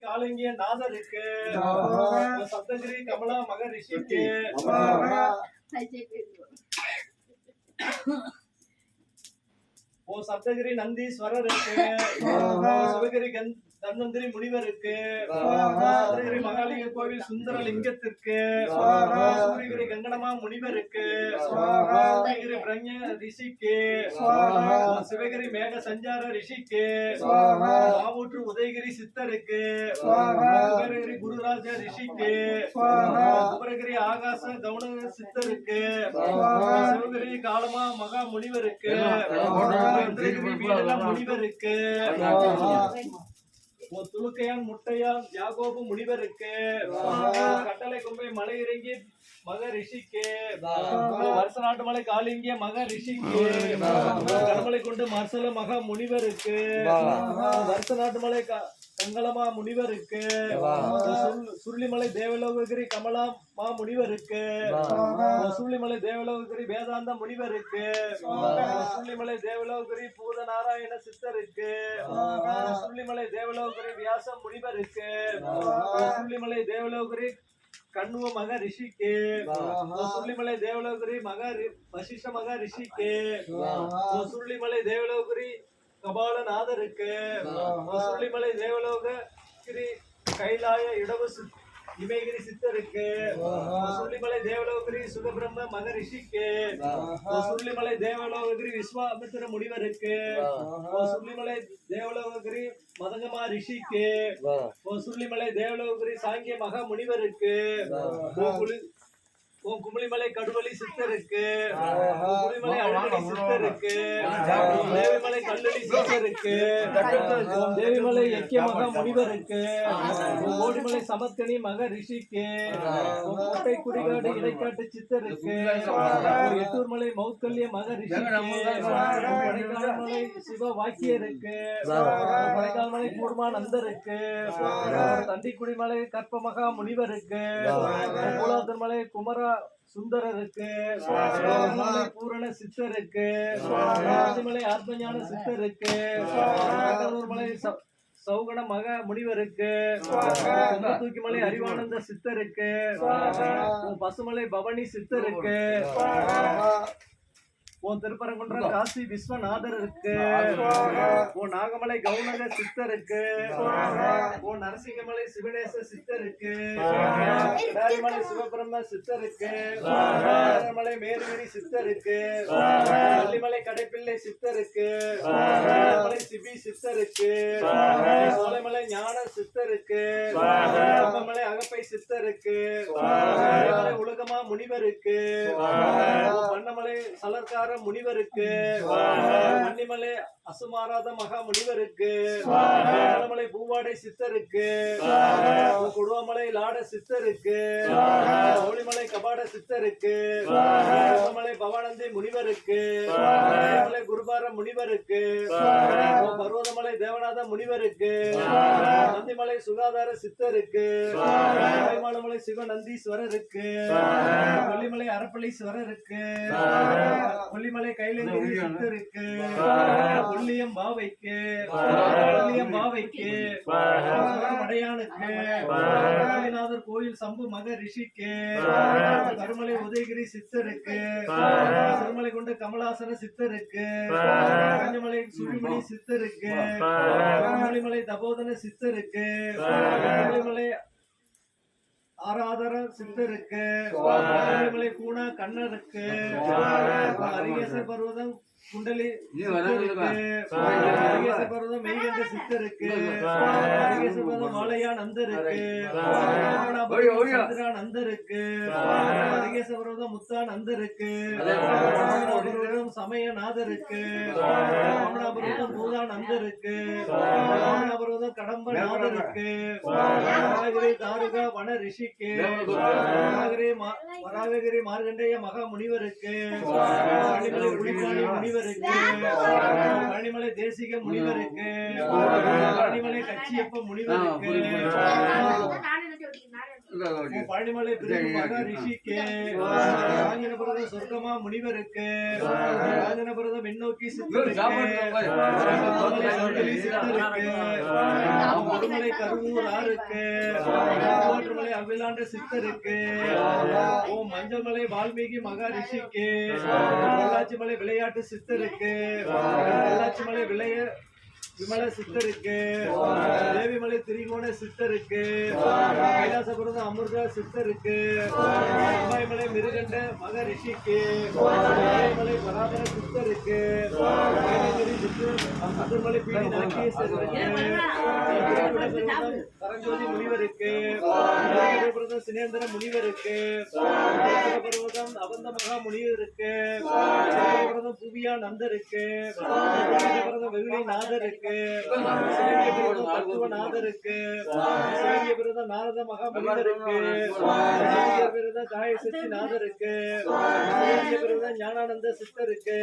காலிங்கிய நாதருக்கு சப்தகிரி கமலா மகரிஷிக்கு ஓ சப்தகிரி நந்தீஸ்வரருக்கு சிவகிரி தன்வந்திரி முனிவருக்கு சப்தகிரி மகாலிங்க கோவில் சுந்தரலிங்கத்திற்கு சூரியகிரி கங்கணமா முனிவருக்கு சப்தகிரி பிரஞ ரிஷிக்கு சிவகிரி மேக சஞ்சார ரிஷிக்கு மாவூற்று உதயகிரி சித்தருக்கு குபேரகிரி குருராஜ ரிஷிக்கு குபரகிரி ஆகாச கவுன சித்தருக்கு சிவகிரி காலமா மகா முனிவருக்கு முனிவருக்கு துலுக்கையான் முட்டையான் யாகோபு முனிவருக்கு கட்டளை கொம்பை மலை இறங்கி மக ரிஷிக்கு வருஷ நாட்டு மலை காலிங்கிய மக ரிஷிக்கு கடமலை கொண்டு மர்சல மகா முனிவருக்கு வருஷ நாட்டு மலை கங்களமா முனிவருக்கு சுருளிமலை தேவலோககிரி கமலா மா முனிவருக்கு சுருளிமலை தேவலோககிரி வேதாந்த முனிவருக்கு சுருளிமலை தேவலோககிரி பூதநாராயண சித்தருக்கு சுருளிமலை தேவலோககிரி வியாச முனிவருக்கு சுருளிமலை தேவலோககிரி கண்ணுவ மக ரிஷிக்கு சுருளிமலை தேவலோககிரி வசிஷ்ட மக ரிஷிக்கு சுருளிமலை தேவலோககிரி கபாலநாதருக்கு சுருளிமலை தேவலோககிரி கைலாய இடவு இமயகிரி சித்தருக்கு சுருளிமலை தேவலோககிரி சுகபிரம்ம மகரிஷிக்கு சுருளிமலை தேவலோககிரி விஸ்வாமித்திர முனிவருக்கு சுருளிமலை தேவலோககிரி மதங்கமா ரிஷிக்கு சுருளிமலை தேவலோககிரி சாங்கிய மகா முனிவருக்கு குமிழிமலை கடுவலி சித்தருக்கு குமிழிமலை அழகடி சித்தருக்கு தேவிமலை கல்லடி சித்தருக்கு தேவிமலை யக்கிய மகா முனிவருக்கு கோடிமலை சமத்தனி மக ரிஷிக்கு கோட்டை குடிகாடு இடைக்காட்டு சித்தருக்கு எட்டூர்மலை மௌத்கல்ய மக ரிஷிக்கு கொடைக்கால்மலை சிவ வாக்கியருக்கு கொடைக்கால்மலை கூர்மானந்தருக்கு தண்டிக்குடிமலை கற்பமகா முனிவருக்கு மூலாந்தர்மலை குமரா சுந்தரருக்கு பூரண சித்தருக்கு மலை ஆத்மஞான சித்தருக்கு மலை சௌகண மக முனிவருக்கு தூக்கிமலை அறிவானந்த சித்தருக்கு பசுமலை பவனி சித்தருக்கு திருப்பரங்குன்றம் காசி விஸ்வநாதருக்கு நாகமலை கவுனக சித்தருக்கு நரசிங்கமலை சிவனேச சித்தருக்கு மலை சிவபிரம்ம சித்தருக்கு மலை மேருகிரி சித்தருக்கு வள்ளிமலை கடைப்பிள்ளை சித்தருக்கு மலை சிபி சித்தருக்கு சோலைமலை ஞான சித்தருக்கு மலை அகப்பை சித்தருக்கு உலகமா முனிவருக்கு வண்ணமலை சலர்கார முனிவருக்கு மன்னிமலை அசுமாராத மகா முனிவருக்கு மலை பூவாடை சித்தருக்கு குடுவமலை லாட சித்தருக்கு ஒளிமலை கபாட சித்தருக்கு மலை பவானந்தி முனிவருக்கு மலை குருபார முனிவருக்கு பர்வதமலை தேவநாத முனிவருக்கு நந்திமலை சுகாதார சித்தருக்கு மலை சிவநந்தீஸ்வரருக்கு கொல்லிமலை அரப்பளீஸ்வரருக்கு கொல்லிமலை கைலங்கிரி சித்தருக்கு கொல்லியம் பாவைக்கு மடையானுக்கு காளிநாதர் கோயில் சம்பு மக ரிஷிக்கு கருமலை உதயகிரி சித்தருக்கு திருமலை கொண்ட கமலாசன சித்தருக்கு கஞ்சமலை சுழிமணி சித்தருக்கு மலை தபோதன சித்தருக்கு மலை ஆராதர சித்தருக்கு மலை கூணா கண்ணருக்கு அரிகேச பர்வதம் குண்டலி பர்வதம் மெய்கண்ட சித்தருக்கு மாலையா நந்தருக்கு நந்தருக்கு அரிகேச பர்வதம் முத்தா நந்தருக்கு சமயநாதருக்கு பர்வதம் பூதா நந்தருக்கு பர்வதம் கடம்ப நாதருக்கு தாருகா வன ரிஷிக்கு வராககிரி மார்கண்டேய மகா முனிவருக்கு முனிவருக்கு பழனிமலை தேசிக முனிவருக்கு பழனிமலை கச்சியப்ப முனிவருக்கு பழனிமலை பிரிவு மகா ரிஷிக்கு ராஜனபுரத சொர்க்கமா முனிவருக்கு ராஜனபுரத மின்னோக்கி சித்தருக்கு முதுமலை கருவூர் ஆருக்கு கோற்றுமலை அவ்விலாண்ட சித்தருக்கு ஓம் மஞ்சள்மலை வால்மீகி மகா ரிஷிக்கு பொள்ளாச்சிமலை விளையாட்டு சித்தருக்கு பொள்ளாச்சிமலை விமல சித்தருக்கு தேவிமலை திரிகோண சித்தருக்கு கைலாசபுரம் அமிர்த சித்தருக்கு அம்பாய்மலை மிருகண்ட மக ரிஷிக்கு மலை பராபர சித்தருக்கு மதுர்மலை பீடி நாகேஸ்வரருக்கு பரஞ்சோதி முனிவருக்கு சினேந்திர முனிவருக்கு பர்வதம் அவந்த மகா முனிவருக்கு புவியா நந்தருக்கு வெகுளி நாதருக்கு நாதருக்கு நாரத மகாமுனிவருக்கு தாயசக்தி நாதருக்கு ஞானானந்த சித்தருக்கு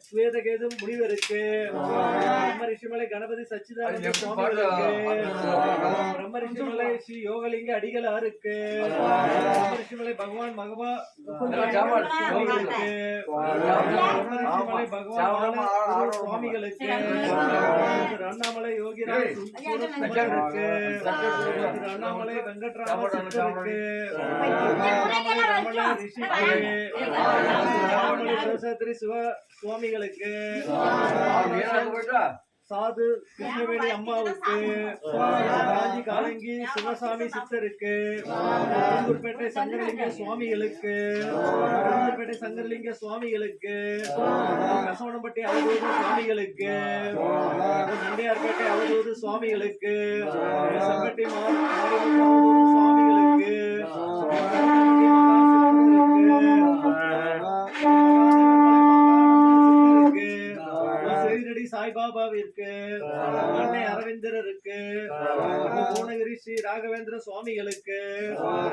சுவேதகேது முனிவருக்கு பிரம்ம ரிஷிமலை கணபதி சச்சிதானந்த சுவாமிகளுக்கு பிரம்ம ரிஷிமலை ஸ்ரீ யோகலிங்க அடிகளாருக்கு பிரம்ம ரிஷிமலை பகவான் மகவா சுவாமிகளுக்கு பிரம்ம ரிஷிமலை பகவான் சுவாமிகளுக்கு அண்ணாமலை யோகிராஜ் சுந்தருக்கு அண்ணாமலை வெங்கட்ராம சித்தருக்கு ரமண ரிஷிக்கு சிவ சுவாமிகளுக்கு சாது கிருஷ்ணவேணி அம்மாவுக்கு காஞ்சி காலங்கி சிவசாமி சித்தருக்கு உளுந்தூர்பேட்டை சங்கரலிங்க சுவாமிகளுக்கு உளுந்தூர்பேட்டை சங்கரலிங்க சுவாமிகளுக்கு கசவனம்பட்டி அவதூறு சுவாமிகளுக்கு நண்டியார்பேட்டை அவதூறு சுவாமிகளுக்கு செம்பட்டி சுவாமிகளுக்கு சாய்பாபாவிற்கு அன்னை அரவிந்தருக்கு பூர்ணகிரி ஸ்ரீ ராகவேந்திர சுவாமிகளுக்கு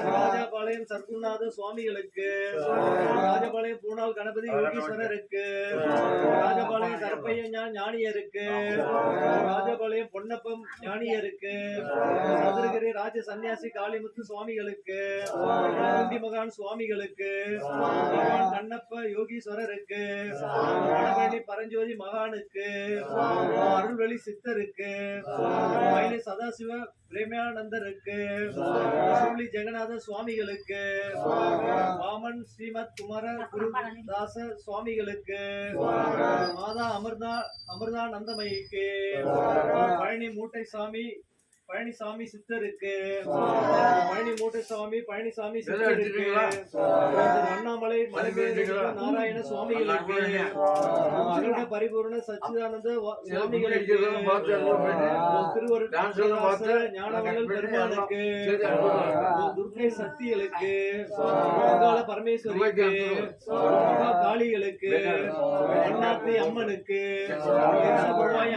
ராஜபாளையம் சர்க்குநாத சுவாமிகளுக்கு ராஜபாளையம் பூனாள் கணபதி யோகீஸ்வரருக்கு ராஜபாளையம் கருப்பையா ஞானியருக்கு ராஜபாளையம் பொன்னப்பம் ஞானியருக்கு சதுரகிரி ராஜ சன்னியாசி காளிமுத்து சுவாமிகளுக்கு மகான் சுவாமிகளுக்கு கண்ணப்ப யோகீஸ்வரருக்கு வடபழனி பரஞ்சோதி மகானுக்கு அருள்வெளி சித்தருக்கு மயிலை சதாசிவ பிரேமானந்தருக்கு ஜெகநாத சுவாமிகளுக்கு வாமன் ஸ்ரீமத் குமார குருதாச சுவாமிகளுக்கு மாதா அமிர்தானந்தமயிக்கு பழனி மூட்டை சாமி பழனிசாமி சித்தருக்கு பழனி மூட்டைசாமி பழனிசாமி சித்தருக்கு அண்ணாமலை நாராயண சுவாமிகளுக்கு அருண பரிபூர்ண சச்சிதானந்த சுவாமிகளுக்கு திருவருட்ச ஞானவர்கள் பெருமாளுக்கு துர்க்கை சக்திகளுக்கு மங்காள பரமேஸ்வரிக்கு மகா காளிகளுக்கு அண்ணாத்தி அம்மனுக்கு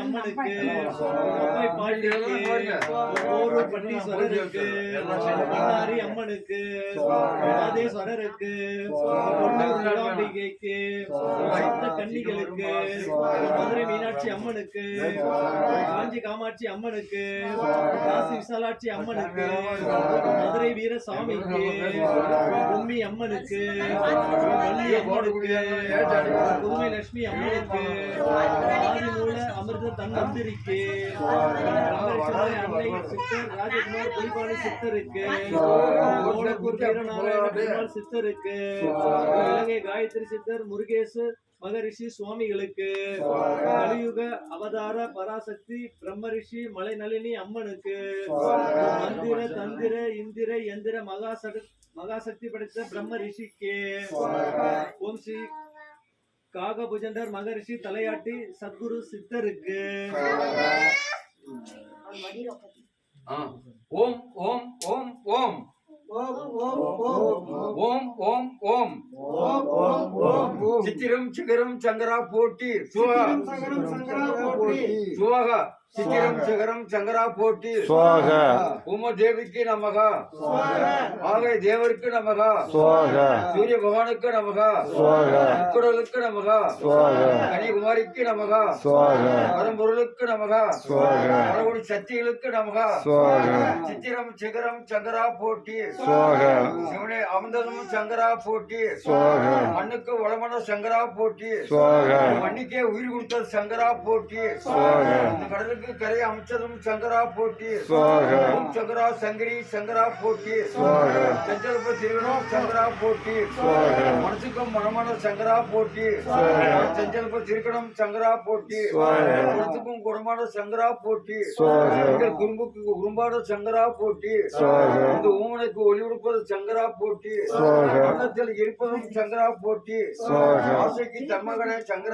அம்மனுக்கு பாட்டிக்கு பட்டீஸ்வரருக்கு பண்ணாரி அம்மனுக்கு மாதேஸ்வரருக்கு சப்த கன்னிகளுக்கு மதுரை மீனாட்சி அம்மனுக்கு காஞ்சி காமாட்சி அம்மனுக்கு காசி விசாலாட்சி அம்மனுக்கு மதுரை வீரசாமிக்கு பொம்மி அம்மனுக்கு வள்ளி அம்மனுக்கு புதுமை லட்சுமி அம்மனுக்கு ஆதிமூல அமிர்த தன்னந்திரிக்கு அன்னை சித்தர் ராஜகுமார் புலிபாணி சித்தருக்கு கோடக்கூர் வீரநாராயண பெருமாள் சித்தருக்கு இலங்கை காயத்ரி சித்தர் முருகேசு மகரிஷி சுவாமிகளுக்கு கலியுக அவதார பராசக்தி பிரம்மரிஷி மலைநளினி அம்மனுக்கு மந்திர தந்திர இந்திர எந்திர மகாசக்தி படைத்த பிரம்ம ரிஷிக்கு ஓம் ஸ்ரீ காகபுஜண்டர் மகரிஷி தலையாட்டி சத்குரு சித்தருக்கு ஓம் ஓம் ஓம் ஓம் ஓம் ஓம் ஓம் சித்திரம் சிகரம் சங்கரா போட்டி சுவக சித்திரம் சிகரம் சங்கரா போட்டி சுவாகா உமதேவிக்கு நமக சுவாகா ஆகை தேவருக்கு நமக சுவாகா சூரிய பகவானுக்கு நமக சுவாகா முக்குடலுக்கு நமக சுவாகா கன்னிகுமாரிக்கு நமக சுவாகா பரம்பொருளுக்கு நமக சுவாகா பலகோடி சக்திகளுக்கு நமக சுவாகா சித்திரம் சிகரம் சங்கரா போட்டி சுவாகா சிவனே அமர்ந்ததும் சங்கரா போட்டி சுவாகா மண்ணுக்கு வளமான சங்கரா போட்டி சுவாகா மண்ணுக்கே உயிர் கொடுத்தது சங்கரா போட்டி சுவாகா இந்த கடலுக்கு கரை அமைச்சதும் சங்கரா போட்டி சுவாகா ஓம் சங்கரா சங்கரி சங்கரா போட்டி சுவாகா செஞ்சல்ப திருவனம் சங்கரா போட்டி சுவாகா மனசுக்கும் மனமான சங்கரா போட்டி செஞ்சல்ப திருக்கணம் சங்கரா போட்டி சுவாகா குணத்துக்கும் குணமான சங்கரா போட்டி சுவாகா எங்கள் குறும்புக்கு குறும்பான சங்கரா போட்டி சுவாகா இந்த ஊமனுக்கு ஒளி கொடுப்பது சங்கரா போட்டி சுவாகா மனத்தில் இருப்பதும் சங்கரா போட்டி சுவாகா ஆசைக்கு தன்மகனை சங்கரா